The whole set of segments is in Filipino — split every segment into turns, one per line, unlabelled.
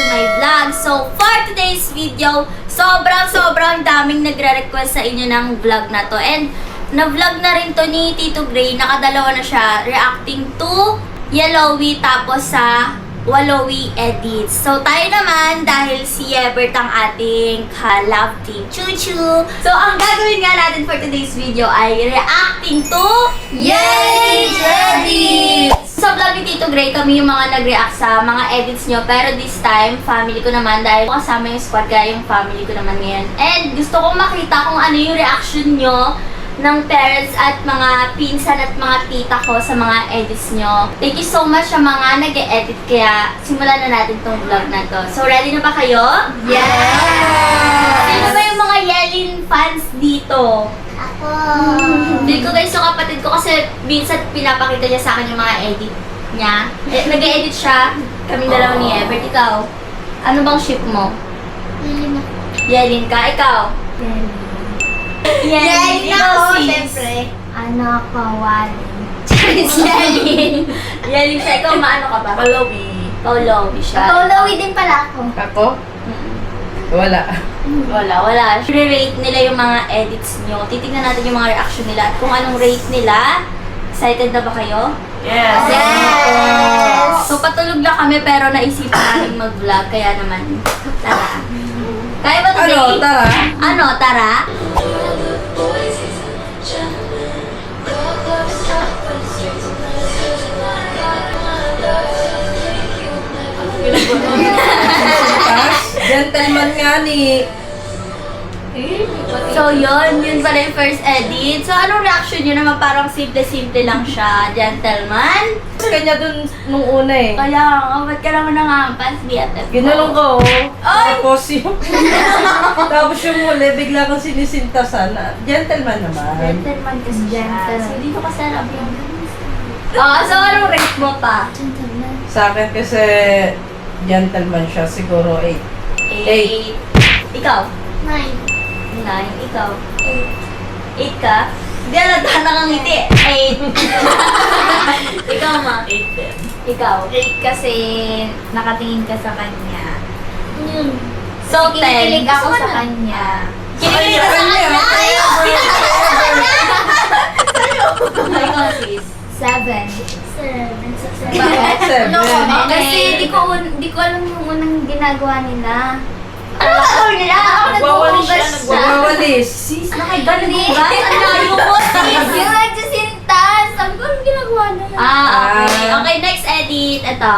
to my vlog. So, for today's video, sobrang daming nagre-request sa inyo ng vlog na to. And, na-vlog na rin to ni Tito Gray. Nakadalawa na siya, reacting to Yellowy tapos sa Wallowy edits. So, tayo naman, dahil si Yebert ang ating ka-love team. Choo-choo! So, ang gagawin nga natin for today's video ay reacting to Yay Edits! Sa vlog ni Tito Gray, kami yung mga nag-react sa mga edits nyo. Pero this time, family ko naman dahil kasama yung squad, kaya yung family ko naman ngayon. And gusto kong makita kung ano yung reaction nyo ng parents at mga pinsan at mga tita ko sa mga edits nyo. Thank you so much sa mga nag-e-edit, kaya simulan na natin tong vlog na to. So, ready na ba kayo?
Yes!
Sino ba yung mga Yelin fans dito?
Ako.
Hindi ko guys, yung kapatid ko kasi minsan pinapakita niya sa akin yung mga edit niya. Nag-e-edit siya, kami dalawa ni Ebert. Ikaw, ano bang ship mo?
Yelin ako.
Yelin ka? Ikaw?
Yelin
Ikaw,
ako,
sis.
siyempre. Ano ako, Walin.
Yelin. Yelin siya. Ikaw, maano ka ba? Paulowy siya.
Paulawi din pala ako.
Ako? Wala.
Wala. I-rate nila yung mga edits nyo. Titignan natin yung mga reaction nila at kung anong rate nila. Excited na ba kayo?
Yes!
Yes!
So, patulog lang kami pero naisipan namin mag-vlog. Kaya naman, tara. Kaya ba today?
Ano, tara?
Ano, tara?
Gentleman nga ni...
So, yun pala yung first edit. So, anong reaction nyo naman? Parang simple-simple lang siya. Gentleman?
Kanya dun nung una eh.
Kaya nga, ba't ka naman nangampas, BFF?
Ginulong ko,
Ay!
tapos yung... tapos yung huli, bigla kang sinisintasan. Gentleman naman.
Gentleman kasi siya.
Gentleman.
So, hindi ko kasarap yung... So anong rate mo pa?
Sa akin kasi gentleman siya, siguro 8.
8. Ikaw?
9.
9. Ikaw? 8 ka? Hindi alata nakangiti. 8. Ikaw ma? 8 din. Ikaw?
8 kasi nakatingin ka sa kanya.
So, 10.
Kinikilig ako
Gusto mo
sa
na?
kanya.
Kinikilig ka sa kanya? Ayaw! Ikaw sis?
7. 7.
Bakit?
7.
Kasi di ko alam yung unang ginagawa nila.
Ano ba gawin nila?
Nagwawalis.
Sis, nakagaling ba? Ang layo mo, sis!
Yung nagsisintas. Sabi ko, anong ginagawa nila?
Okay. Okay, next edit. Ito.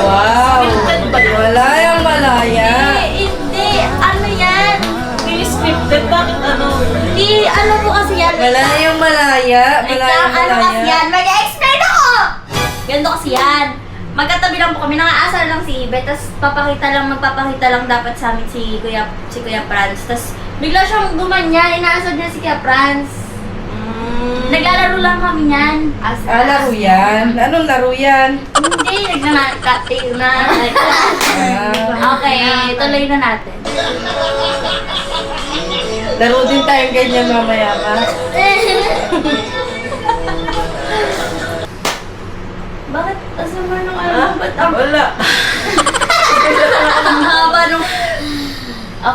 Wow! Wala yung malaya.
Hindi. Ano yan? Scripted. Bakit ano? Hindi. Ano po kasi yan?
Wala yung malaya. Wala yung
Ano kasi
malaya.
yan? Mag-explain ako! Ganito kasi yan. Magkatabi lang po kami. Nangaasar lang si Ibe. Tapos magpapakita lang dapat sa amin si Kuya Franz. Tapos bigla siyang gumanyan. Inaasar niya si Kuya Franz. Naglalaro lang kami yan.
Laro yan. Anong laro yan?
Hindi. Nagnanakating na. Okay. Tuloy na natin.
Laro din tayong ganyan mamaya pa.
Bakit? Asama nung ano? Ba't ang...
Wala.
Ang haba nung...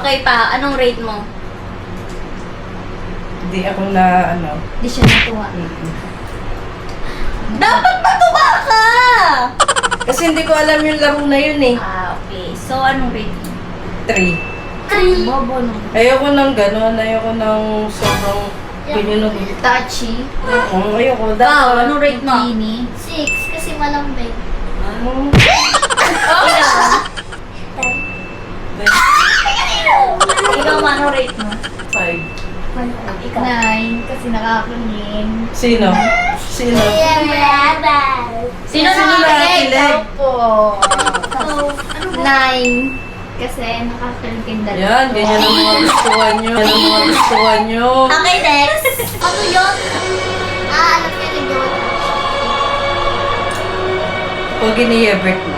Okay pa. Anong rate mo?
Hindi ako na ano.
Di siya natuwa.
Dapat matuwa ka!
Kasi hindi ko alam yung laro na yun eh.
Okay. So, anong rate mo?
3.
Bobo no.
Ayoko ng gano'n. Ayoko ng sobrang pinunog.
Touchy.
Ayoko.
Ikaw,
Dapat.
anong rate mo?
Bikini. 6 kasi malambing.
Ikaw, anong rate mo?
5.
Ikaw.
9 kasi nakakaling.
Sino? Sino?
Sino
Sino
nakakilig?
nakakilig?
Po. 9 kasi nakakaling kayong dalawa.
Yan, ganyan ang mga gustuhan nyo. Yan ang mga gustuhan nyo.
Okay, next. Ano yun?
Alam niya na yun.
Pag ini-Yebert mo.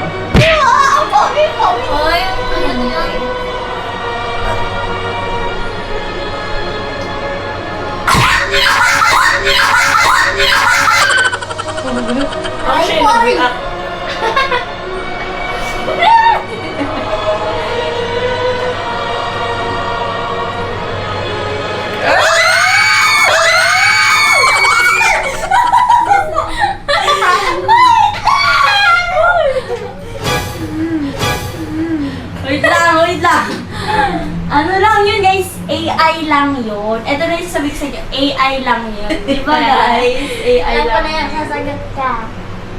lang yun. Ito na yung sasabihin sa inyo, AI lang yun. Di ba guys? AI
Alam ko
lang
na yan,
yun.
sasagot ka.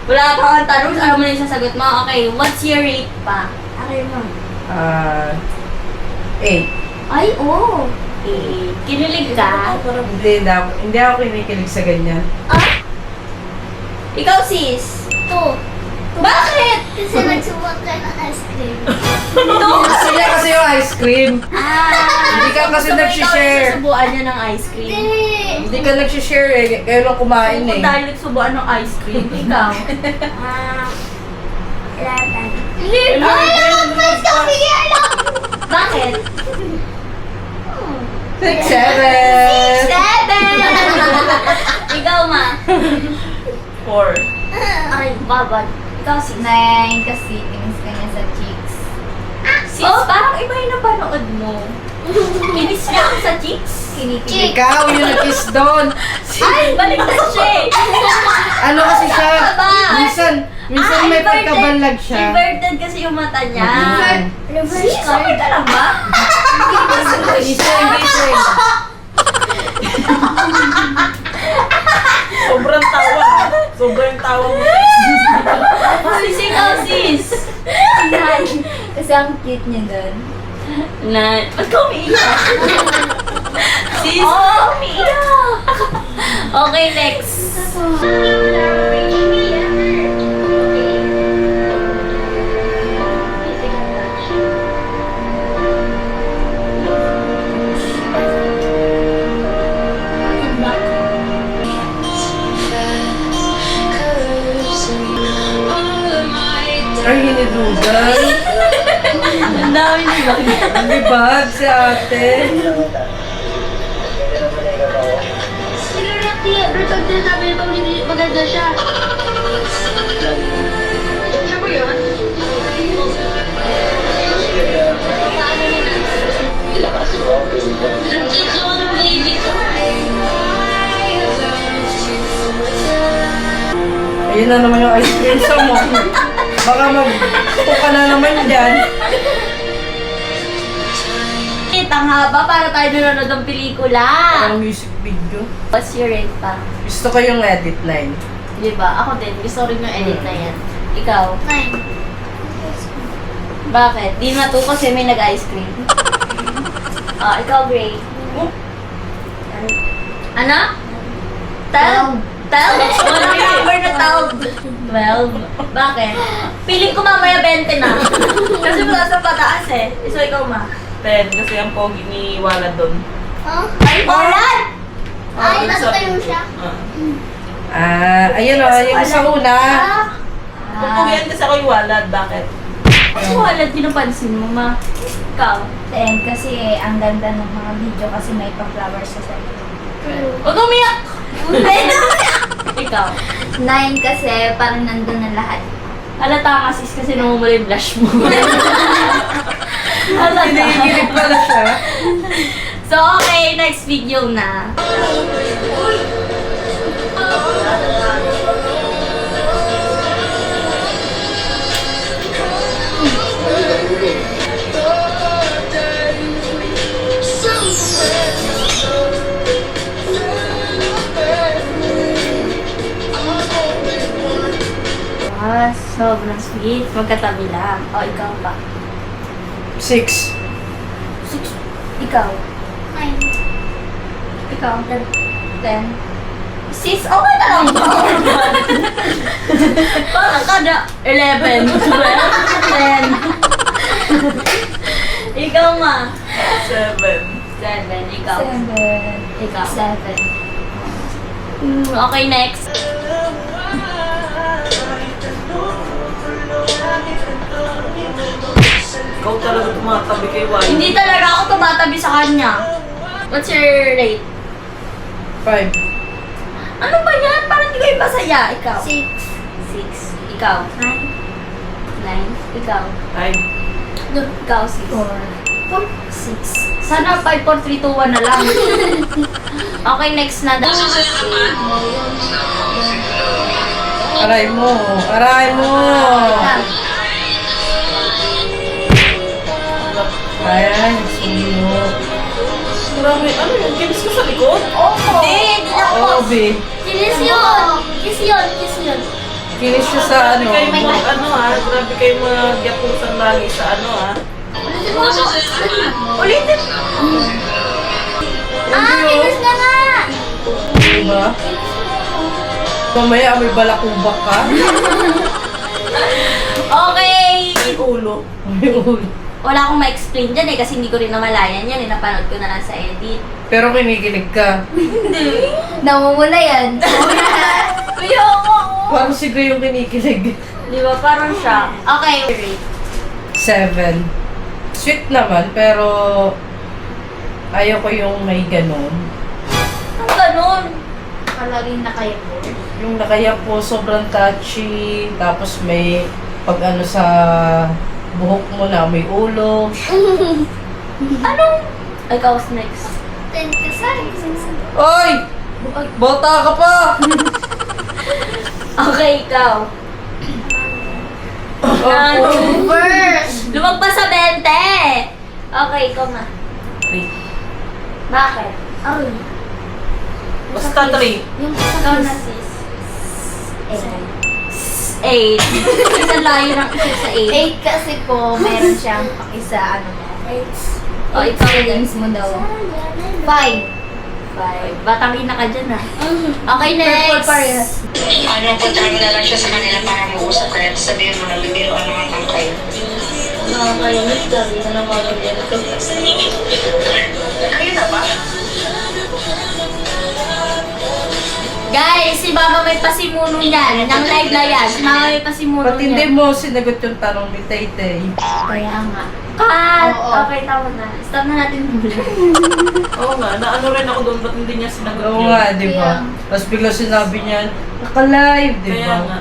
Wala ka kang tanong, alam mo na yung sasagot mo. Okay, what's your rate pa?
Okay mo.
8.
Ay, oo.
Kinilig ka?
Hindi ako kinikilig sa ganyan.
Ah?
Ikaw sis?
To.
Bakit?
Kasi nagsubok ka ng ice cream.
Sila kasi yung ice cream. Hindi ka kasi
Gusto mo ikaw
nagsishare.
yung susubuan niya ng ice cream?
Hindi ka nagsishare eh. Kayo lang kumain
Kung
eh.
dahil nagsubuan ng ice cream, ikaw?
11.
Ay,
mas kami
Bakit?
6, 7.
7! Ikaw ma?
4.
Ay, babad. Ikaw sis?
9 kasi inis ka niya sa cheeks.
Sis, parang iba yung napanood mo. Inis niya ako sa chicks?
Kinikilig.
Ikaw yung nag-kiss doon.
Ay, baliktad siya eh.
Ano kasi siya?
Ba?
Minsan may
inverted.
pagkabalag siya.
Inverted kasi yung mata niya.
Reverse
Sis, okay ka lang ba?
Gising.
Sobrang tawa. Sobrang tawa mo.
Sis, ikaw sis.
Kasi ang cute niya doon.
Ba't ka umiiyak? Sis, oh, umiiyak. Okay, next.
Ay, hinidugan.
Ang dami niyo.
Nagibag si ate.
Sinurap niya, pero pag sinasabi niya pag hindi maganda siya. Siya ba yun? It's on baby.
Ayun na naman yung ice cream sa mo. Baka magtuto ka na naman dyan.
Ang haba para tayo nanonood ng pelikula.
Parang music video.
What's your rate pa?
Gusto ko yung edit line.
Di ba? Ako din. Gusto ko rin yung edit na yan. Ikaw?
9.
Bakit? Di na to kasi may nag-ice cream. Ikaw, Gray. Ano? 12? 12? Walang number na 12. 12? Bakit? Piling ko mamaya 20 na. Kasi mula sa pataas eh. So, ikaw ma.
10 kasi ang pogi ni Wala doon.
Huh?
Ay, Poland!
Ay, natatayo siya.
Ayun o, yung sa una.
Pupugian kasi ako yung Walad. Bakit?
Ay, Poland, pinapansin mo ma. Ikaw?
10 kasi ang ganda ng mga video kasi may pa-flowers sa sarili.
Huwag umiyak! Ikaw?
9 kasi parang nandun na lahat.
Halata ka sis kasi namumula yung blush mo. Halata.
Hinihilig pala siya.
So, okay, next video na. Sobrang sweet. Magkatabi lang. O, ikaw ba?
6.
Ikaw?
9.
Ikaw? 10. Sis, okay na lang ba? Parang kada 11, 12, 10. Ikaw ma?
7.
7. Ikaw?
7.
Ikaw?
7.
Okay, next.
Ikaw talaga tumatabi kay Wala.
Hindi talaga ako tumatabi sa kanya. What's your rate?
5.
Ano ba yan? Parang di kayo masaya. Ikaw?
6.
6. Ikaw?
9.
9. Ikaw?
5.
Ikaw, 6.
6.
Sana 5, 4, 3, 2, 1 na lang. Okay, next na.
Aray mo. Aray mo. Ayan, sumunod.
Grabe, ano yun? Kinis ka sa likod?
Hindi na
Oo,
ako.
be.
Kiss yun. Kiss yun. Kiss yun.
Kinis siya sa
Grabe
ano.
kayo mag, ano ha? Grabe kayo mag-yapusan lagi sa ano ha?
Ulitin. Kiss ka nga.
Diba? Mamaya may balakubak ka.
Okay.
May ulo.
May ulo.
Wala akong ma-explain dyan kasi hindi ko rin namalayan yan. Napanood ko na lang sa edit.
Pero kinikilig ka.
Namumula yan.
Ayoko.
Parang si Gray yung kinikilig.
Di ba? Parang siya. Okay.
7. Sweet naman, pero ayoko yung may ganun.
Ang ganun.
Palaging nakayo po.
Yung nakaya po, sobrang touchy. Tapos may pag ano sa buhok mo na may ulo.
Anong? Ikaw was next.
Oy! Bata ka pa!
Okay, ikaw.
Oh,
First! Lumagpas sa 20! Okay, ikaw na.
3.
Bakit? Ay.
Basta 3.
Yung
Ikaw na, sis. 8. Isa layo ng isa sa 8.
8 kasi po, meron siyang pakisa, ano mo.
O, ikaw din.
Games mo daw. 5.
5. Batang ina ka dyan, ah. Okay, next.
Ano, puntahan mo na lang siya sa kanila para mag-usap kayo. Sabihin mo na bibiroan naman lang kayo.
Nakakayunod ka. Hindi na naman
Ayun na ba?
Guys, si Mama may pasimuno niyan. Nang live na yan. Si Mama may pasimuno
Ba't hindi
niyan.
mo sinagot yung tanong ni Tay-Tay?
Kaya nga. Cut!
Oo.
Okay, tama na. Stop na natin yung vlog.
Oo nga, naano rin ako doon, ba't hindi niya sinagot
Oo
yun?
nga, di ba?
Kaya-
Tapos bigla sinabi niya, naka-live, di
Kaya
ba?
nga.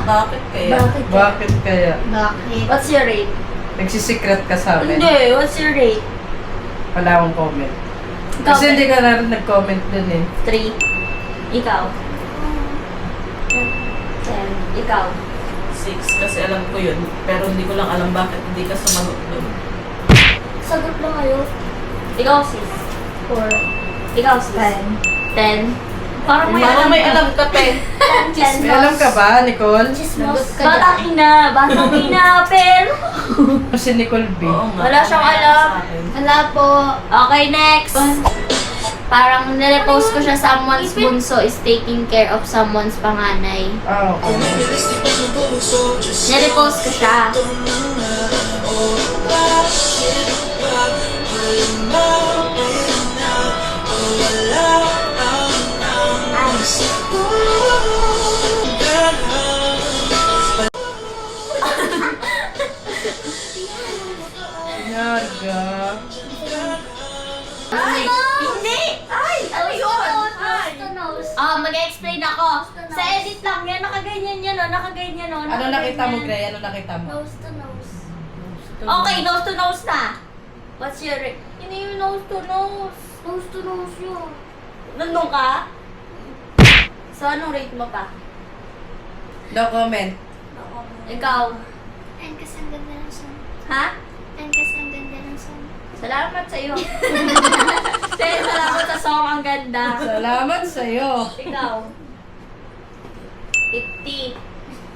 Bakit kaya?
Bakit kaya?
Bakit?
What's your rate?
Nagsisecret ka sa amin?
Hindi, what's your rate?
Wala akong comment.
Ikaw,
Kasi hindi ka na rin nag-comment dun eh.
3. Ikaw. 10. Ikaw.
6 kasi alam ko yun. Pero hindi ko lang alam bakit hindi ka sumagot doon.
Sagot lang kayo. Ikaw, sis.
4.
Ikaw, sis.
10.
10. Parang may
Parang may alam ka, Pe.
May alam ka ba, Nicole?
Nagot ka
Batang
dyan.
ina. Batang ina, pero...
Si Nicole B.
Oo nga.
Wala siyang
Mamaya
alam.
sa akin.
Wala po.
Okay, next. Parang nirepost ko siya, someone's bunso is taking care of someone's panganay.
Ah, okay.
Nirepost ko siya.
Yarga.
Hindi! Ay! Ano yun? Mag-explain ako. Sa edit lang yan, nakaganyan yan, oh. Nakaganyan, oh.
Ano nakita mo,
Nakaganyan.
Gray? Ano nakita mo?
Nose to nose.
Okay, nose to nose na. What's your rate? Hindi yung nose to nose.
Nose to nose yun.
Nandun ka? So, anong rate mo pa?
No comment.
Ikaw?
And kasi ang ganda ng sun.
Ha?
And kasi ang ganda ng sun.
Salamat sa iyo. Salamat sa song, ang ganda.
Salamat sa'yo.
Ikaw? 50.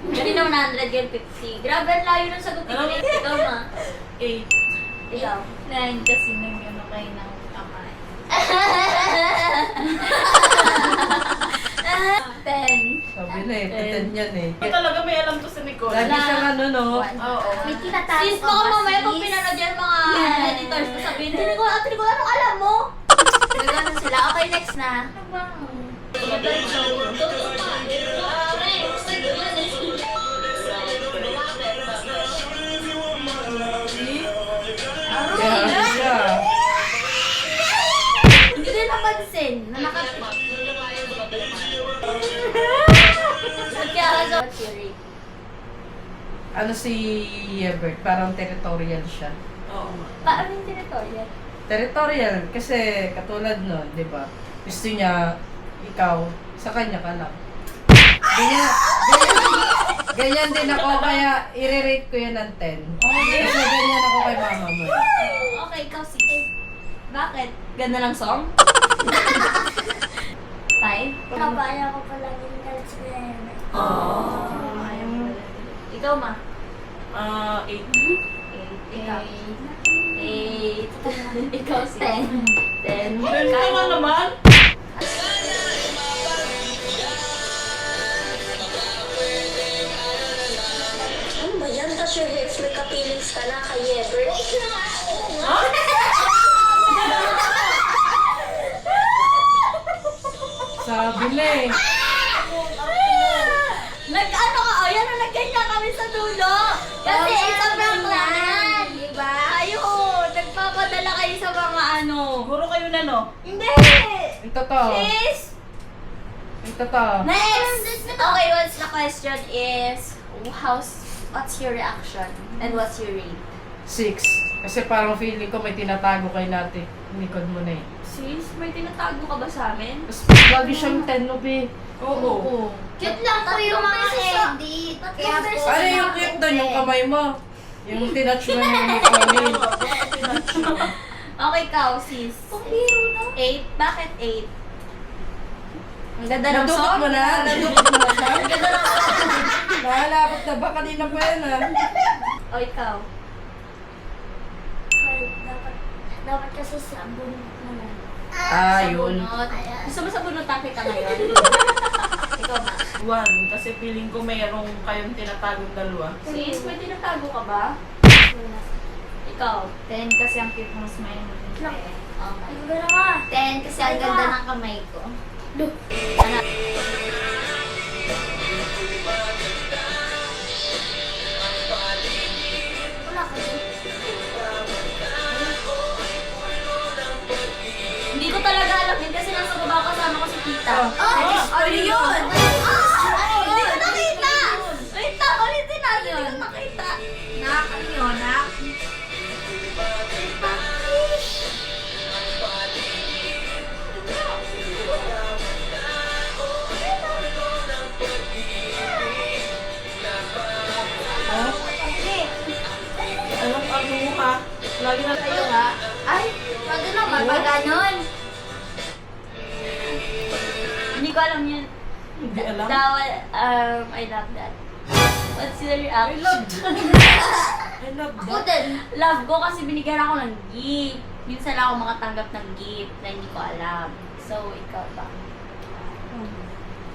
Hindi naman 100 yung 50. Grabe, ang layo ng sagot ni Grace. Ikaw ma.
8.
Ikaw.
9 kasi nang ano kayo ng kamay.
10.
Sabi na eh, tatan yan eh.
Ito talaga may alam to si Nicole.
Lagi siyang ano, no?
Oo.
May tinatawag
Sis, baka mamaya pag pinanood yan mga editors ko sabihin, hindi ko, anong alam mo? Gano'n sila. Okay, next na.
Kaya siya.
Hindi rin napansin na nakatipag. Kaya ka sa theory.
Ano si Ebert? Parang territorial siya.
Oo nga.
Paano yung territorial?
Territorial kasi katulad nun, di ba? Gusto niya, ikaw, sa kanya ka lang. Ganyan din ako, kaya i-rate ko yan ng 10. Kasi ganyan ako kay mama mo.
Okay, ikaw 6. Bakit? Ganda ng song? 5?
Kabaya ko palagi yung galit sa kanya.
Ikaw, ma?
8.
8. Ikaw? 8. Ikaw, 10. 10.
Meron ka nga naman.
Ano ba yan? Tapos your hips, may ka-feelings ka na kay Ever.
Sabi na eh.
Nag-ano ka? Oh, yan na nagkanya kami sa dulo. Kasi it's a prank lang.
Diba?
Kayo, nagpapadala kayo sa mga ano.
Siguro kayo na, no?
Hindi!
Yung totoo.
Sis!
Yung totoo.
Next! Okay, what's the question is, what's your reaction? And what's your rate?
6. Kasi parang feeling ko may tinatago kay natin. Likod mo na eh.
Sis, may tinatago ka ba sa amin?
Tapos lagi siyang 10 no, be.
Oo.
Cute lang po yung mga edit. Kaya po.
Ano yung cute doon? Yung kamay mo. Yung tinatch mo na yung kamay.
Okay, ikaw, sis.
Pambiro na.
8? Bakit 8? Ang ganda ng
Nadukot
song.
mo na? Nadukot mo na siya?
Ang ganda ng song.
Nahalakot na ba? Kanina pa yan ah.
O, ikaw.
Dapat kasi sa bunot mo na.
Ah, yun.
Bunot. Gusto mo sa bunutan kita ngayon? Ikaw, ma.
1. Kasi feeling ko mayroong kayong tinatagong dalawa.
Sis, may tinatago ka ba? Ikaw.
10 kasi ang cute ng smile mo.
Okay.
Ano ba naman?
10 kasi ang ganda ng kamay ko.
Look.
Ano?
Wala kasi.
Hindi ko talaga alam yun kasi nasa baba kasama ko si tita.
Ano yun?
Hindi ko nakita! Wait lang, ulitin natin. Hindi ko nakita.
Nak, ano yun, nak?
Anong ano mo ha? Lagi na
Sa'yo nga. Ay, pwede naman ba ganon?
Hindi ko alam yun.
Hindi alam.
I love that. What's your reaction?
I love
Ako
that.
din.
Love ko kasi binigyan ako ng gift. Minsan lang ako makatanggap ng gift na hindi ko alam. So, ikaw ba?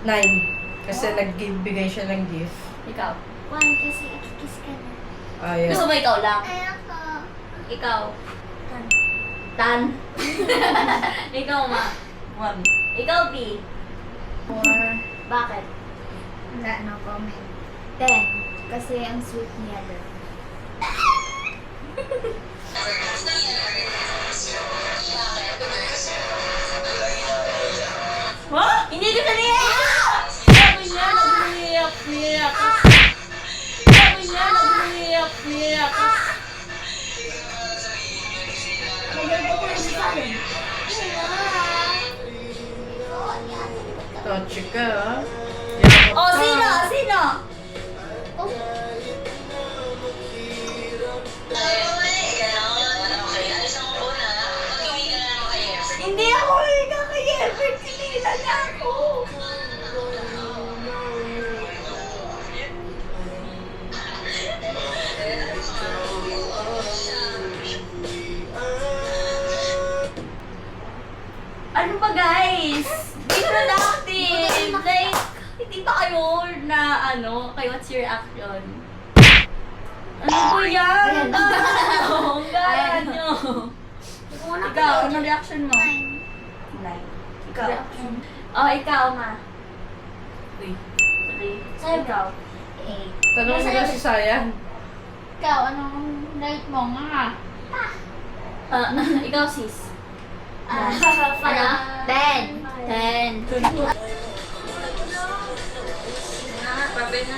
9. Kasi nagbigay siya ng gift.
Ikaw?
1 kasi ikikis ka na.
Ayun.
Gusto mo ikaw lang?
Ayoko.
Ikaw? Tan. Ikaw, ma?
1.
Ikaw, B?
4.
Bakit?
Wala, no comment. 10. Kasi ang sweet niya doon.
Ha?
Hindi ko naniyak!
Sabi niya, nag-iiyak-iyak. Sabi niya, nag-iiyak-iyak.
Touchy ka ah.
Oh, sino? Sino? Hindi ako ikaw kay Everett. Sinila niya ako. Ano ba guys? Hindi ko na active. Like, hindi ba kayo na ano, kay what's your action? Ano ba yan? Ang gara nyo. Ikaw, ano reaction mo? 9. Ikaw. Oh, ikaw ma.
3.
3. Ikaw.
8.
Tanong mo na si Sayan.
Ikaw, anong light mo nga?
Ikaw sis.
Ano?
10. 10. Pabe na.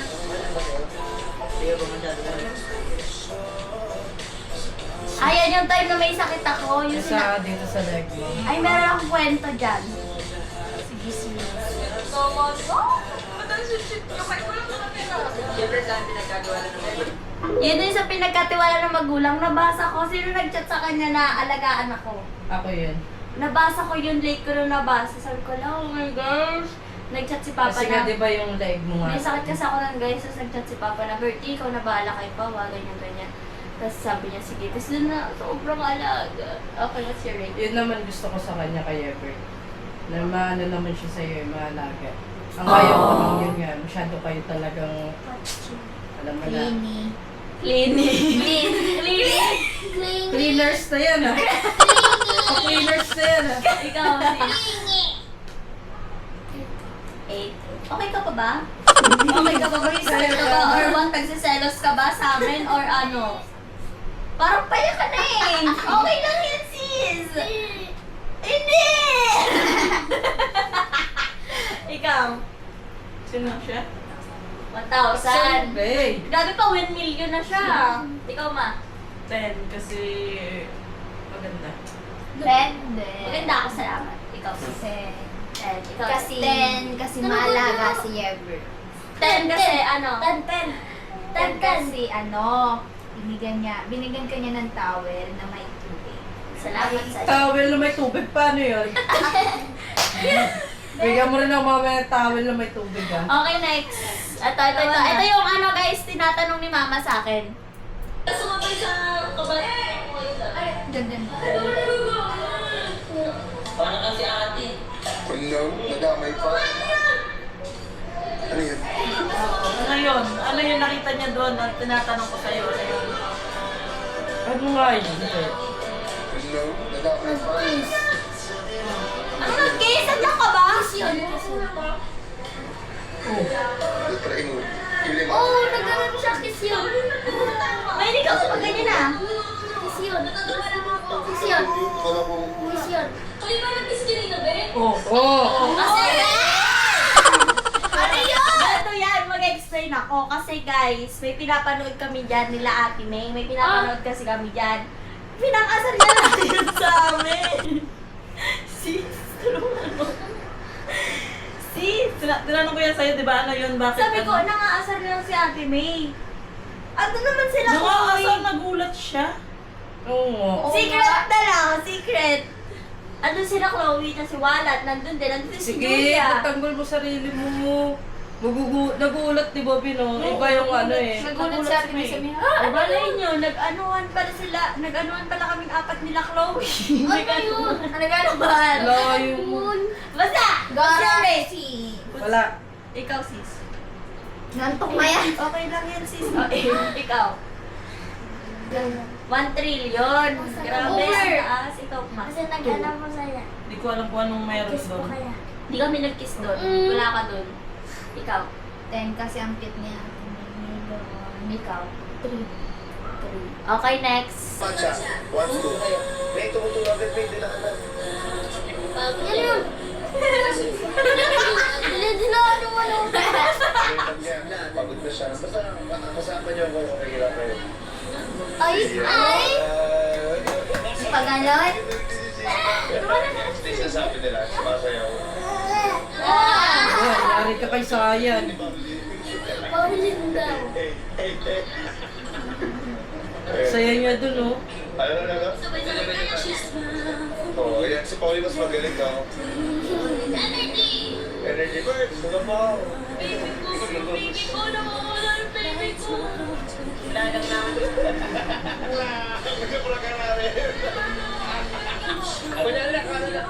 Ayan yung time na may sakit ako. Yung
Sa dito sa leg mo.
Ay, meron akong kwento dyan. Sige, sige. Yun din sa pinagkatiwala ng magulang. Nabasa ko, sino nag-chat sa kanya na alagaan ako?
Ako yun.
nabasa ko yun, late ko na nabasa. Sabi ko lang, oh my gosh. Nag-chat si Papa
Kasi
na,
nga, di ba yung leg mo nga?
may sakit kasi ako lang guys, tapos nag-chat si Papa na, Bertie, ikaw na bahala kay Pawa, ganyan. Tapos sabi niya, sige. Tapos doon na, sobrang alaga. Okay, what's your rate?
Yun naman gusto ko sa kanya kay Ebert. Na maano naman siya sa'yo, maalaga. Ang ayaw ko lang yun nga, masyado kayo talagang, alam mo na.
Cleaning.
Cleaners na yan ah. Cleaners na yan ah.
Ikaw, sis. 8. Okay ka pa ba? Okay ka pa ba? Research ka ba? Or one, tagsiselos ka ba sa amin? Or ano? Parang paya ka na eh. Okay lang yan, sis. Hindi! Ikaw?
Sino siya?
1,000.
Hey!
Grabe pa, 1 million na siya. Ikaw, ma?
10 kasi maganda.
Pwede.
Maganda ako, salamat. Ikaw, sis.
Kasi,
10. Ikaw,
kasi,
sis.
kasi maalaga si Ever.
10 kasi ano? 10.
Kasi binigyan ka niya ng towel na may tubig.
Salamat sa
Towel na may tubig, paano yun? Bigyan mo rin ako mamaya ng towel na may tubig ah.
Okay, next. Ito yung ano guys, tinatanong ni mama sa akin. Sumabay sa kabayan.
Ganda.
Parang kasi ate. No, nadamay pa. Ano yun?
Ano yun nakita niya doon at tinatanong ko sa'yo? Ano yun?
Ano nga yun?
No, nadamay pa.
Ano nag-kiss? Andiyan ka ba?
Try mo. Kiling
Oo, nagkaroon siya kiss yun. May hindi ka pa ganyan ah. Kiss yun. Kiss yun. Kiss yun.
Oh! Oh!
Kasi ano yun? Ganito yan, mag-explain ako. Kasi guys, may pinapanood kami dyan nila Ate May. May pinapanood kasi kami dyan. Pinakasar niya natin yun sa amin. Sis, tulungan mo. Sis,
Tinanong ko yan sa'yo, di ba? Ano yun? Bakit?
sabi ko, nangaasar lang si Ate May. Ano naman sila
Nakakasal, nagulat siya.
Oo.
Secret na lang, secret. Andun sila Chloe na si Walat, nandun din, nandun si
Sige,
Julia.
pagtanggol mo sarili mo. Nagulat di ba, Bino? Iba yung ano eh.
Nagulat si Ate May sa miha.
Ah, balay nyo, nag-anuhan pala kaming apat nila Chloe. Nag-anuhan.
Layo mo.
Basta, Garrett.
Wala.
Ikaw, sis.
Nantok na yan.
Okay lang yan, sis. Ikaw. 1 trillion. Grabe,
Over.
taas. Ikaw, ma. Kasi nag-alam mo sa'yo.
Hindi ko alam kung anong mayroon doon.
Hindi kami nag-kiss doon. Wala ka doon. Ikaw.
10 kasi ang cute niya.
Ikaw. 3. Okay, next.
Pancha, 1-2. May tumutulog at may dinakanan.
Ano yun? Dinadinaan yung ano.
Pagod na siya. Basta kasama niyo ako kung mahirap kayo.
Ay!
Pag ganon,
Hindi sasabi nila, sumasayaw.
Ayan, nari ka kay Sayan.
Paulin daw.
Saya niya dun, oh.
Ano na nga? Oo, yan. Si Pauli mas magaling ka. Energy birds, ano pa? Nagkapura ka na rin. Kunyala ka na.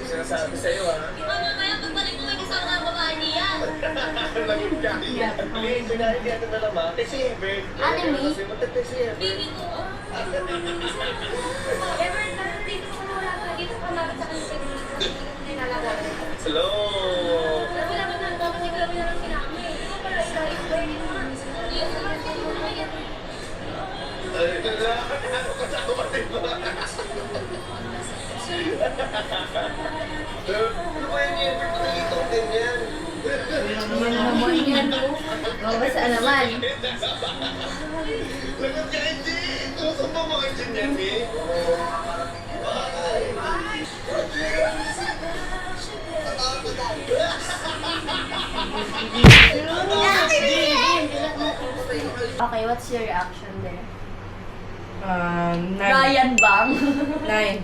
Sinasabi sa'yo ha. Naging kaya. Pinahigyan ka na naman. Kasi bird.
Anime?
Kasi matagtay siya. Hello. Ay, ano ka sa kapatid mo? Ano ba yan yung pagkakitong din yan?
naman yan. Mabasa naman.
Lagot ka hindi! Tusok mo mga dyan yan, eh!
Okay, what's your reaction there?
9.
Ryan Bang.
9.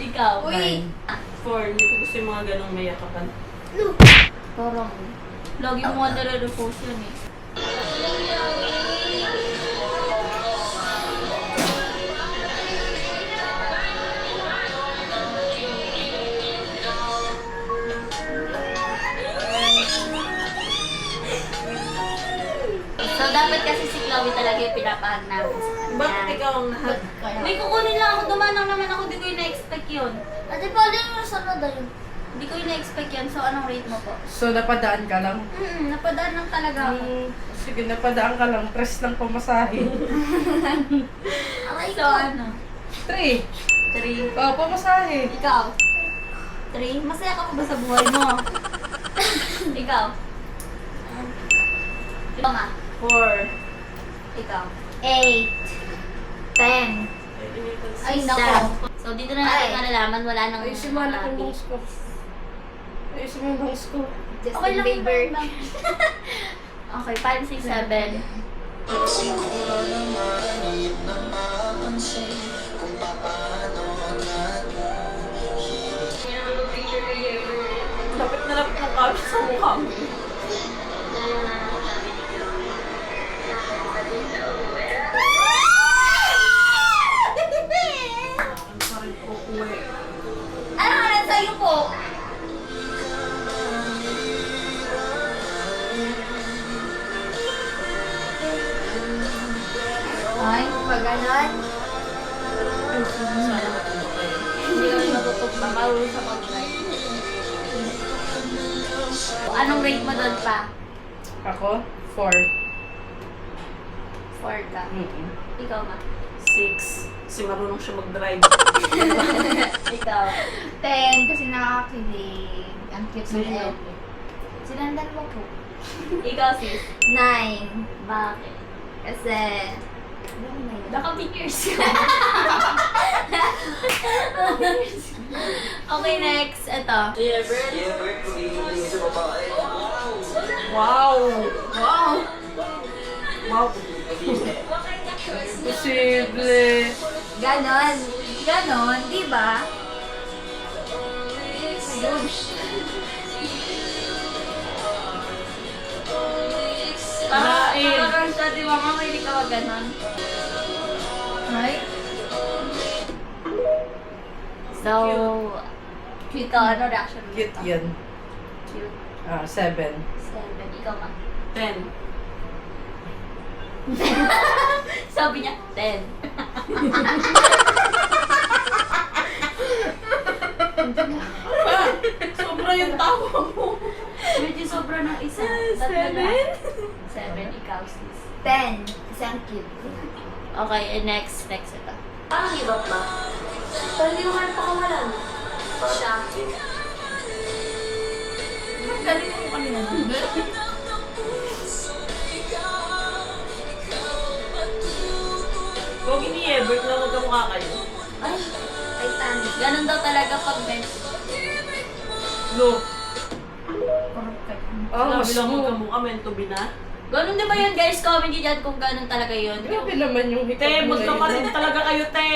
Ikaw.
Uy.
4. Hindi ko gusto yung mga ganong may yakapan.
Parang, lagi mo nga nare-repose yan eh. So, dapat kasi si Chloe talaga yung pinapahag namin sa kanya.
Bakit ikaw ang nahag?
May kukunin lang ako, dumanang naman ako, di ko yung na-expect yun.
Ate, paano yung sunod ayun?
Di ko yung na-expect yun, so anong rate mo po?
So, napadaan ka lang?
Napadaan lang talaga ako.
Sige, napadaan ka lang. Press lang pamasahe.
So, ano?
3.
3.
Oh, pamasahe.
Ikaw? 3? Masaya ka pa ba sa buhay mo? Ikaw? Ikaw nga?
4.
Ikaw?
8. 10. Ay, nako.
So, dito na natin
Ay.
malalaman, wala nang
Ayusin mo anak yung bangs ko. Ayusin mo yung bangs ko.
Justin
Okay lang,
Bieber.
okay lang. Okay, 5, 6, 7.
Lapit na lapit ng kami sa mukha mo. Ang sarili ko uwi.
Ano nga rin sa'yo po?
Ay, pag ganon.
Sana matulog kayo.
Hindi kami matutugma, marunong sa mag-drive. Anong rate mo doon pa?
Ako? 4.
4 ka. Ikaw ma.
6. Kasi marunong siya mag-drive.
Ikaw.
10 kasi nakakakilig. Ang cute
Sino?
ng Ellie. Sinandan mo po.
Ikaw sis.
9.
Bakit?
Kasi,
Naka-figures ka. Okay, next. Ito.
Wow! Wow! Wow!
Posible.
ganon. Ganon, di ba?
Parang siya, di ba? Mama, hindi ka wag ganon.
Ay,
So, ikaw, ano reaction mo?
Cute yan.
Cute.
7.
7. Ikaw ma.
10.
Sabi niya, 10.
Sobra yung tawa mo.
Medyo sobra ng isa. Tatlo na. 7. Ikaw, sis.
10. Kasi ang cute.
Okay, and next ito.
Parang hirap ba? Pero hindi mo kaya pakawalan. Siya.
Galing mo kanina.
Huwag ini-ebert na magkamukha kayo.
Ay, ganun daw talaga pag men.
Look.
Oh,
Sabi lang
smooth.
magkamukha, meant to be na.
Ganun di ba yun guys? Comment nyo dyan kung ganun talaga yun.
Grabe naman yung hikap
Te,
mo
magkapatid talaga kayo, te.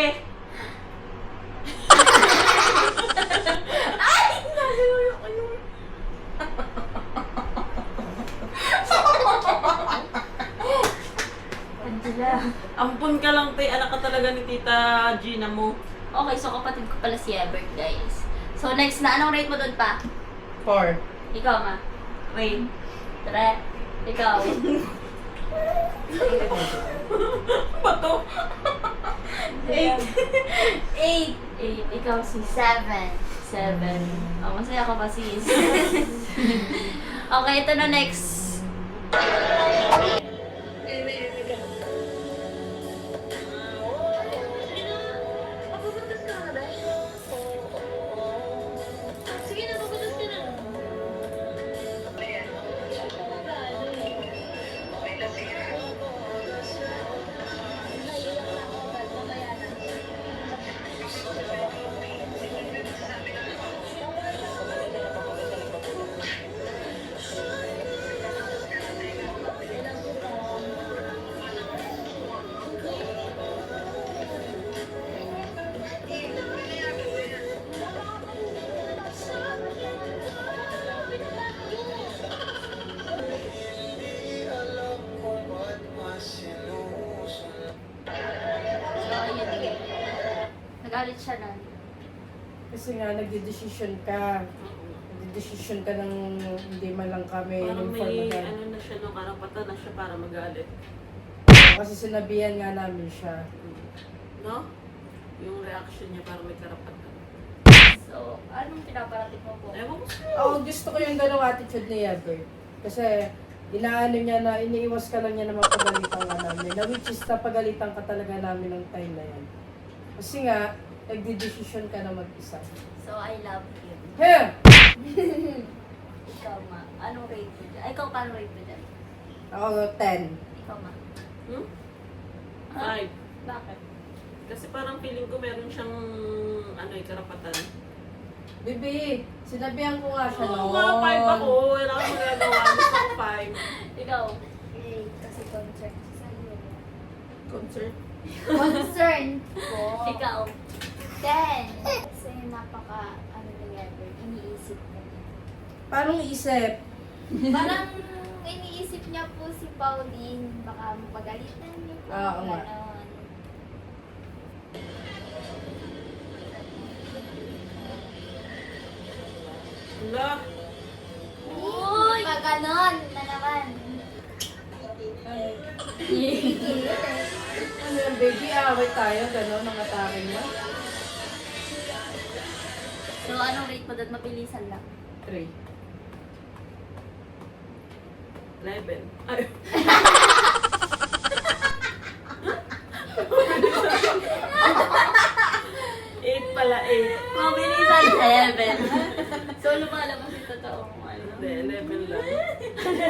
Angela.
Ampun ka lang, te. Anak ka talaga ni Tita Gina mo.
Okay, so kapatid ko pala si Ebert guys. So next na, anong rate mo doon pa?
4.
Ikaw ma.
Rain.
Tre. Ikaw.
Bato.
8. 8. Ikaw si
7.
7. Oh, masaya ka pa sis. Okay, ito na next. siya nun?
Kasi nga, nagdidesisyon ka. Nagdidesisyon ka ng hindi man lang kami
Parang may
informal.
ano na siya, no, karapatan na siya para magalit.
Kasi sinabihan nga namin siya.
No? Yung reaction niya parang may karapatan.
So, anong pinaparating mo po?
Ewan ko sa'yo.
Ako gusto ko yung ganong attitude ni Ever. Kasi inaano niya na, iniiwas ka lang niya na mapagalitan ka namin. Na which is napagalitan ka talaga namin ng time na yan. Kasi nga, nagdidesisyon ka na mag-isa.
So, I love you.
He!
Ikaw, ma. Anong rate mo dyan? Ay, ikaw, paano rate mo dyan?
Ako 10.
Ikaw, ma.
Hmm?
Ah,
5.
bakit?
Kasi parang feeling ko meron siyang ano karapatan.
Bibi, sinabihan ko nga siya
Oo
noon.
nga, 5 ako. Wala akong magagawa. Gusto ko 5.
Ikaw.
Eh, kasi concern siya sa'yo.
Concert.
Concern ko.
Ikaw.
10. Kasi napaka, ano nangyari, iniisip ko.
Paano isip?
Parang iniisip niya po si Pauline, baka mapagalitan niyo po.
Oo nga.
ganon.
Wala.
Uy!
Pag ganon na naman.
Ano yan, baby? Away tayo, gano'n, ang atake mo.
So, anong rate mo doon? Mabilisan lang.
3.
11. Ay. Eight pala, 8.
Mabilisan, 7. So, lumalabas yung totoong ano.
Hindi, 11 lang.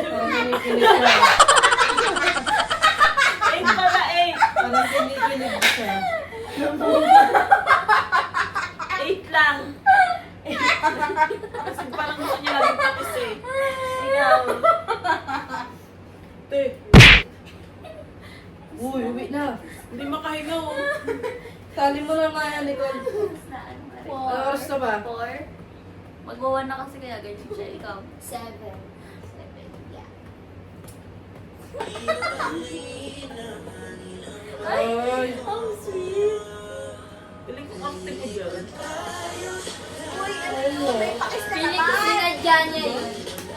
Parang kinikilig siya.
8 pala, 8.
Parang kinikilig siya.
8 lang. Kasi parang gusto niya lagi tapos eh.
Ikaw.
Te,
Uy, uwi na.
hindi makahinga oh.
Tali mo lang nga yan, Nicole.
Na ano?
Ano oras na ba?
4? Mag-1 na kasi kaya ganyan siya. Ikaw.
7. 7, yeah.
Ay,
How sweet.
Piling ko active mo dyan.
Uy, ano yun? May pakis na
Feeling ko
naman.
sinadya niya yun.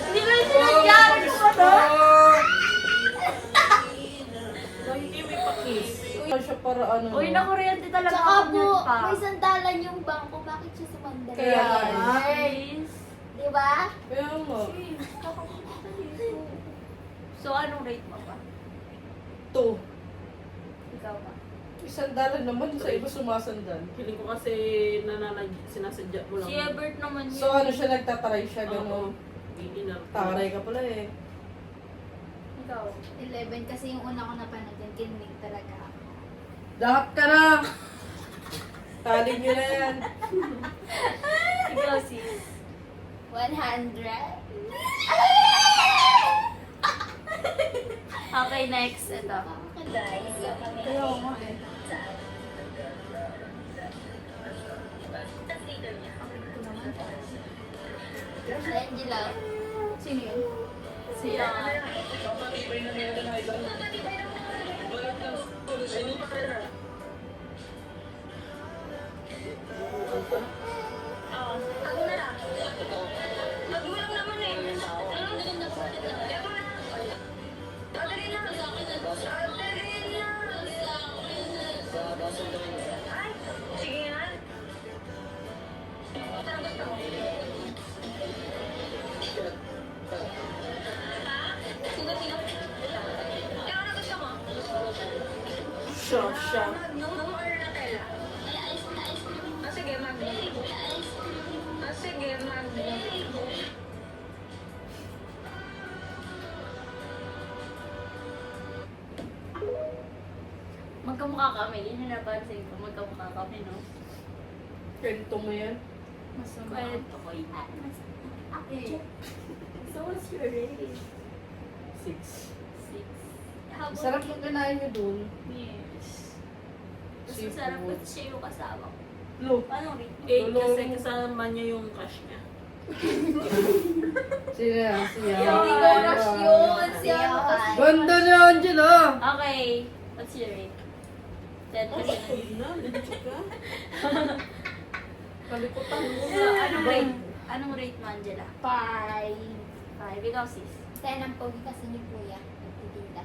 Hindi mo yung sinadya. Ano ba to?
Lagi kayo may pakis.
Uy, siya para ano.
Uy, nakuryente talaga
Tsaka
ako
po,
niyan pa.
may sandalan yung bangko. Bakit siya sumandal?
Kaya nga.
Guys.
Di ba?
Kaya nga.
So, anong rate mo pa?
2.
Ikaw pa.
Isang dalan naman, sa iba sumasandal.
Feeling ko kasi sinasadya mo lang.
Si Ebert naman yun.
So ano siya, nagtataray siya,
Oo.
gano'n.
Iinar.
Taray ka pala eh.
Ikaw.
11 kasi yung una ko napanood yun, kinilig talaga ako.
Lahat ka na! Tali nyo na yan.
Ikaw, sis.
100.
Okay, next. Ito.
Kaya nga eh.
Angela.
Sino yun?
Si
Siya.
magkamukha kami. Yun yung napansin ko. Magkamukha kami, no?
Kwento mo yan.
Masama.
Kwento ko yun. So, what's your rate?
6.
6. How about
Sarap yung kinain nyo dun.
Yes. Mas
Seafood.
masarap kasi siya yung kasama ko.
Lo.
Anong rate mo?
8 kasi kasama niya yung crush niya.
Siya.
Hindi ko rush yun. Siya.
Ganda ni Angela!
Okay. What's your rate? 10 kasi.
Na, medyo ka. Kalikutan mo
So,
na.
anong rate? Anong rate mo, Angela?
5.
5. Ikaw, sis.
10 ang pogi kasi ni Kuya. Nagtitinda.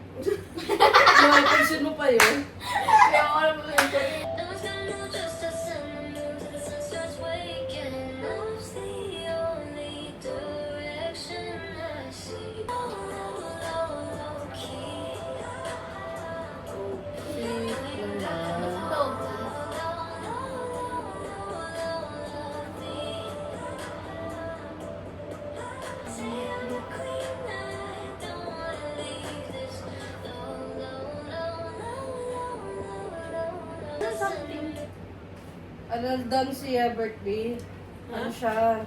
Pansin mo pa yun?
Kaya ako alam mo yun.
Ano doon si Bertie? Ano siya?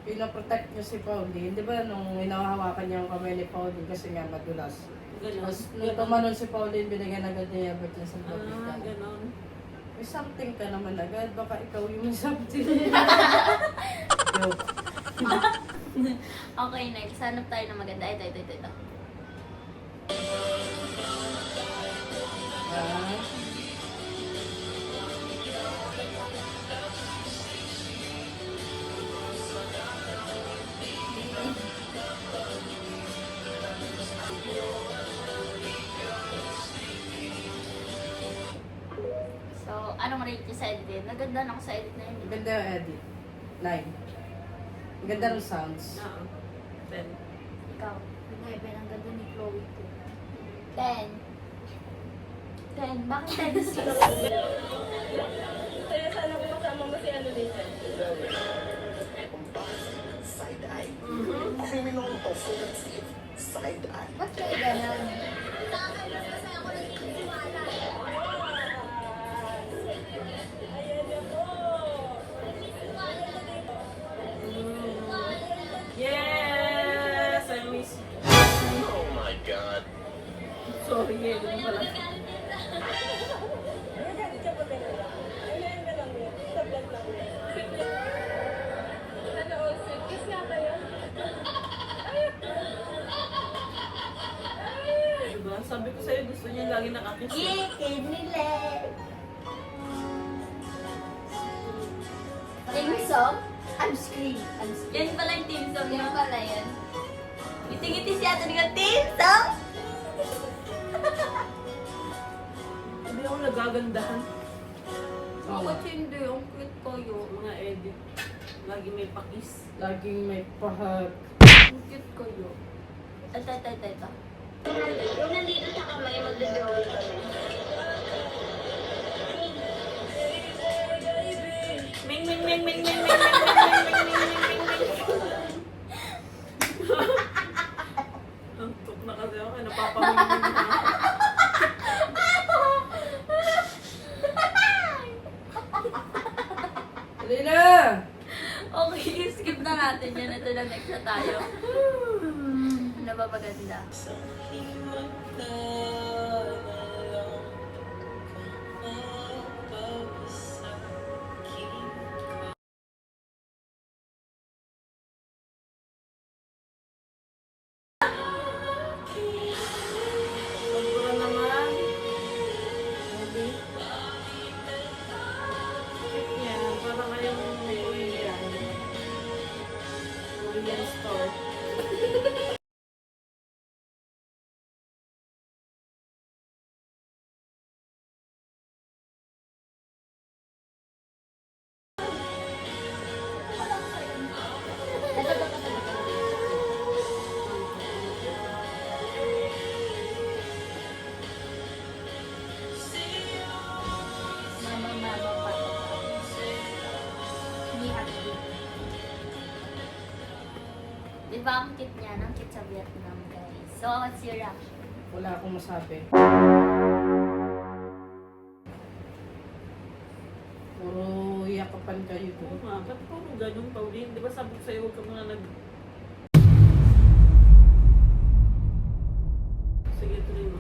Pinaprotect niya si Pauline. Di ba nung hinahawakan niya ang kamay ni Pauline kasi nga madulas.
Ganon.
Tapos nung tumanon si Pauline, binigyan agad ni Ebert yung sa
Ah,
ka.
ganon.
May something ka naman agad. Baka ikaw yung may something. Joke.
Okay, next. Hanap tayo ng maganda. Ito.
Ah.
So, anong rate niyo sa edit? Naganda na ako sa edit na yun.
Ang ganda yung edit. 9. Ang ganda ng sounds.
Oo. 10.
Ikaw.
11 ang ganda ni Chloe ko. 10.
10. Bakit 10 sis?
Ba't kayo ganun?
Yes! I miss you.
Oh my God.
Sorry, ganun pala. Diba? Sabi ko sa'yo, gusto niya lagi nakakiss.
Ikin nila.
Team song? I'm scream.
Yan pala yung team song
Yan
niya.
pala yan.
Ngiti-ngiti si Ate Nika, team song!
Hindi ako nagagandahan.
Bakit hindi? Ang cute kayo.
Mga edit. Lagi may pakis.
Laging may pahag.
Ang cute kayo. Ito.
Yung nandito sa kamay, magdodrawing kami.
Ming, ming, ming, ming, ming, ming, ming, ming, ming, ming, ming, ming, ming. Antok na kasi ako, napapamingin na ako.
Dali na!
Okay, skip na natin yan. Ito na next na tayo. Ano ba maganda?
Sobra naman. Yan, parang ayaw mo may Korean. Korean store.
Mama, papa. Hindi happy.
Di ba ang cute niya? Ang cute sa Vietnam, guys. So, what's your reaction?
Wala akong masabi. Puro yakapan kayo
Oo
doon.
nga, ba't puro ganun, Pauline? Di ba sabi ko sa'yo, huwag ka muna nag... Sige, tuloy mo.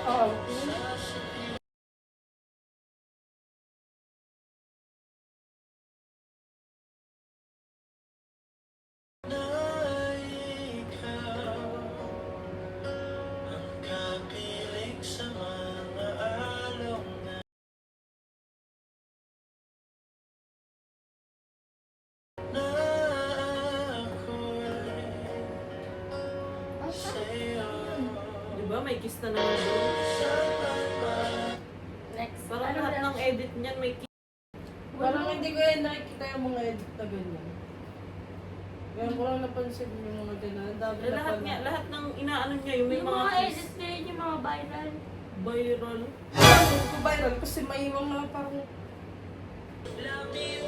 Oo.
Di ba? May kiss na naman doon.
Next.
Parang
Ano
lahat
na?
ng edit niyan may kiss.
Parang hindi ko yan nakikita yung mga edit na ganyan. Ngayon ko lang napansin yung mga ganyan. Ang dami na
Lahat
pala.
niya, lahat ng inaano niya, yung may
Yung
mga
mga
kiss.
edit na yun, yung mga viral.
Viral.
Ano ko viral kasi may mga parang
Gatlin.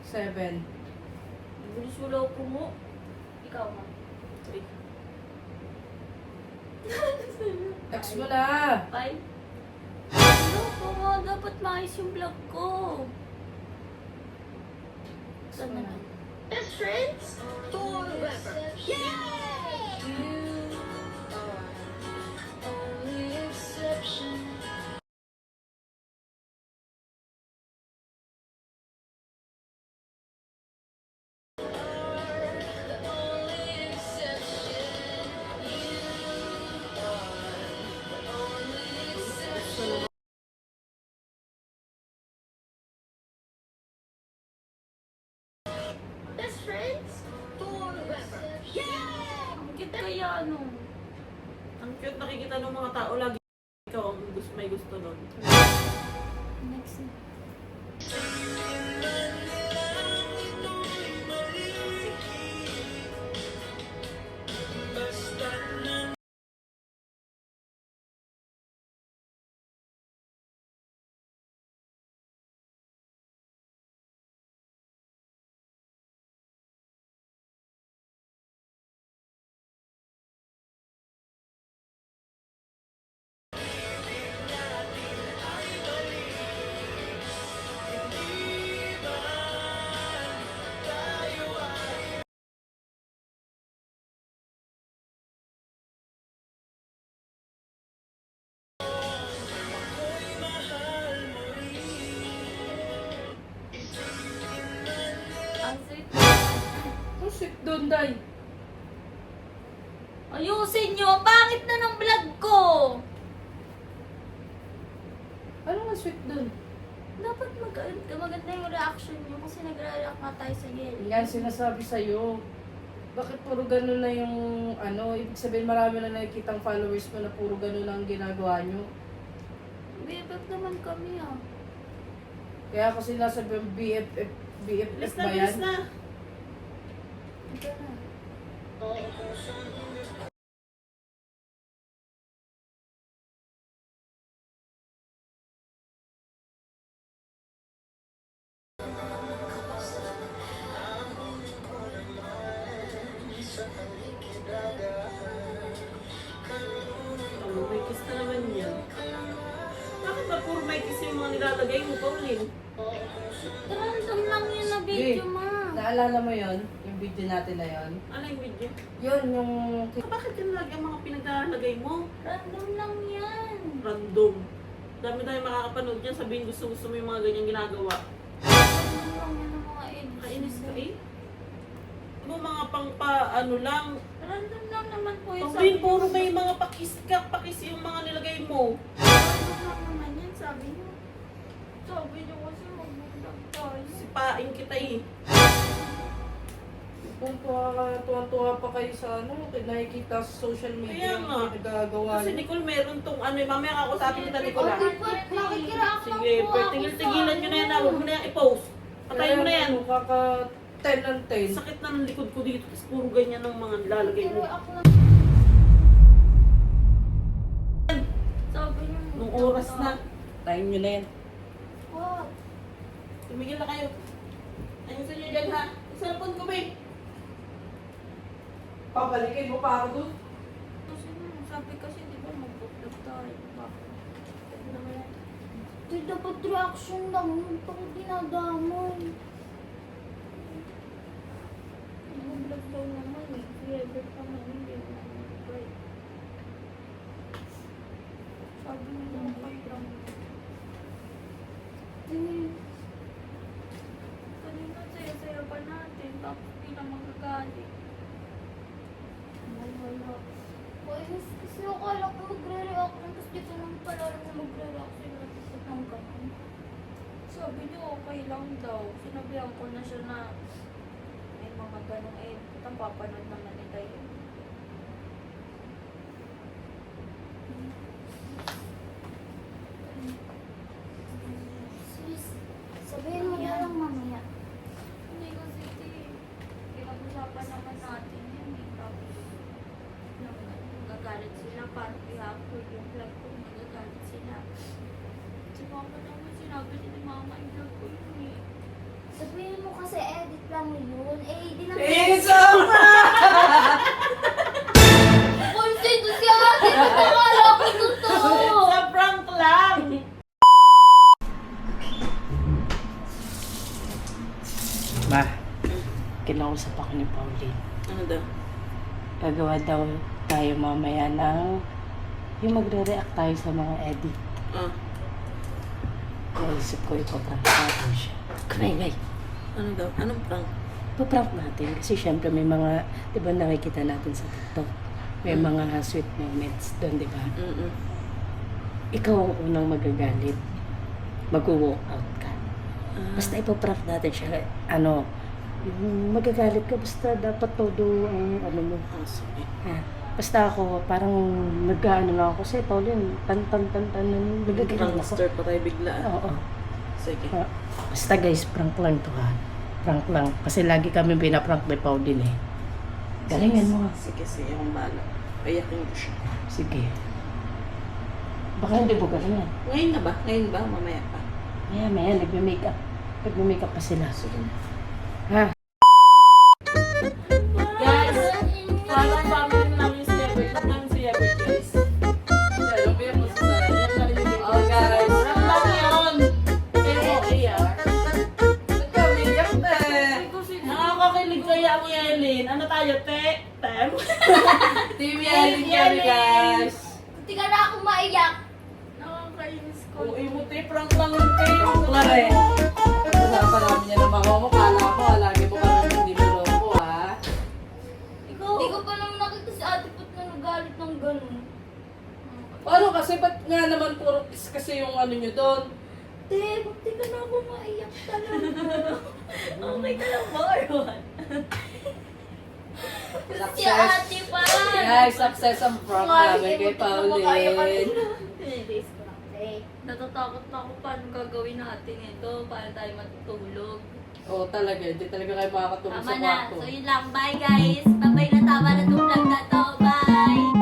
7.
Bulusulaw ko mo. Ikaw ma.
X mo na!
Bye. Ano po mo? Dapat maayos yung vlog ko. Sana na.
Best friends forever. Yay! Best friends forever. Yay!
Ang cute kaya ano.
Ang cute nakikita ng mga tao lagi. Ikaw ang may gusto nun.
Next na. Ang sweet.
Ang sweet doon, Day.
Ayusin nyo! Pangit na ng vlog ko!
Ano nga sweet doon?
Dapat maganda yung reaction nyo kasi nagre-react nga tayo sa Yelly.
Yan sinasabi sa'yo. Bakit puro ganun na yung ano, ibig sabihin marami na nakikitang followers mo na puro ganun na ang ginagawa nyo.
BFF naman kami ah.
Kaya ako sinasabi yung BFF
Bilis na,
ba
bilis
yan?
na.
Ito na.
Oh, may kiss na naman yan. Bakit ba puro may kiss yung mga nilalagay mo, Pauline?
Random lang yun na video
Hey.
ma.
Naalala mo yon yung video natin na yon?
Ano yung video?
Yun, yung...
Bakit ka nalagay ang mga pinaglalagay mo?
Random lang yan.
Random. Dami tayo makakapanood yan. Sabihin gusto mo yung mga ganyang ginagawa.
Random lang yan ang mga edits.
Kainis ka eh. Mo mga ano lang.
Random lang naman po yun.
Pauline, puro may mga pakis yung mga nilagay mo.
Random lang naman yan, sabi niyo. Sabi niyo kasi mag-vlog tayo.
Sipain kita eh.
Kung tuwa pa kayo sa ano, nakikita sa social media
Kaya nga.
yung nagagawa
Kasi
nyo.
Nicole, meron tong ano, mamaya kakusapin kita Nicole.
Oh,
ah.
Makikiraak lang
Sige,
po
pero
ako
tigil-tigilan
sa
nyo na yan.
ano.
Huwag mo na yan i-post. Patayin mo na yan.
Kaya ano, kaka 10 ng 10.
Sakit na ng likod ko dito. Tapos puro ganyan ng mga nilalagay mo.
Makikiraak lang. Sabi niyo.
Nung oras na. Time nyo na yan.
lahat.
Tumigil na kayo. Ayusin niyo dyan ha. Yung cellphone ko, babe.
Pabalikin mo pa ako doon.
Kasi sabi kasi di ba mag-vlog tayo. Bakit?
Ito dapat reaction lang. Bakit dinadamay?
Mag-vlog daw naman eh. Si Ever pa man hindi mo mag-vlog. Sabi nila okay lang. Kanina saya-saya pa natin. Tapos hindi na magagalit.
Wala. Kainis kasi akala ko magre-react lang. Tapos dito naman pala na magre-react sila. Tapos ang ganun.
Sabi niya okay lang daw. Sinabihan ko na siya na may mga ganong itang papanood naman ni Tayo.
Sis, sabihin mo na lang mamaya.
Hindi kasi pinag-usapan naman natin yun eh. Tapos nagagalit sila parang i-upload yung vlog ko. Nagagalit sila. Si mama naman sinabi ni mama yung vlog ko yun eh.
Sabihin mo kasi edit lang yun. Eh, di lang. Konsento siya! Akala ko totoo!
Sa prank lang.
Ma, kinausap ako ni Pauline.
Ano daw?
Gagawa daw tayo mamaya ng yung magre-react tayo sa mga edit.
Ah,
Naisip ko ipaprank natin siya. Kamay.
ano daw? Anong prank?
Ipaprank natin kasi syempre may mga, di ba nakikita natin sa TikTok, may mga sweet moments doon, di ba?
Mm-mm.
Ikaw ang unang magagalit. Mag-walk out ka. Basta ipaprank natin siya, yung magagalit ka, basta dapat todo ang mo.
Ah, sige.
Ha? Basta ako, parang nag-ano lang ako kasi Pauline, magagalit ako.
Prankster pa tayo bigla.
Oo.
Sige.
Basta guys, prank lang to ha. Prank lang. Kasi lagi kami pinaprank ni Pauline eh. Galingan mo nga.
Sige, akong bala. Payakin ko siya.
Sige. Baka hindi mo galingan.
Ngayon na ba? Ngayon ba? Mamaya pa.
Maya, nagme-makeup. Nagme-makeup pa sila.
Sige na.
Ha?
Guys, parang family namin si Ebert. Lahat namin si Ebert, guys. Oh, guys. Prank lang yun. Pero okay, ah. Nakakakilig kaya ang Yelin. Ano tayo, te? Tem?
Team
Yelin kami, guys.
Hindi ka na ako maiyak.
Nakakainis ko.
Oo, mo, te. Prank lang yun, te.
Prank lang eh. Wala pa namin niya ng mga mo. Kala ko, lagi mo kami hindi mo loko ha.
Ikaw.
Hindi ko pa naman nakita si Ate Put na nagalit ng ganun.
Paano kasi, ba't nga naman puro kiss kasi yung ano nyo doon?
Te, buti ka na ako maiyak talaga.
Okay ka lang ba, Arwan?
Si Ate pa.
Guys, success ang prank namin kay Pauline.
Days ko lang, te.
Natatakot na ako paano gagawin natin ito. Paano tayo matutulog.
Oo talaga, hindi talaga kayo makakatulog
Tama
sa
na.
kwarto.
So yun lang. Bye guys. Bye-bye na, tama na itong vlog na to. Bye!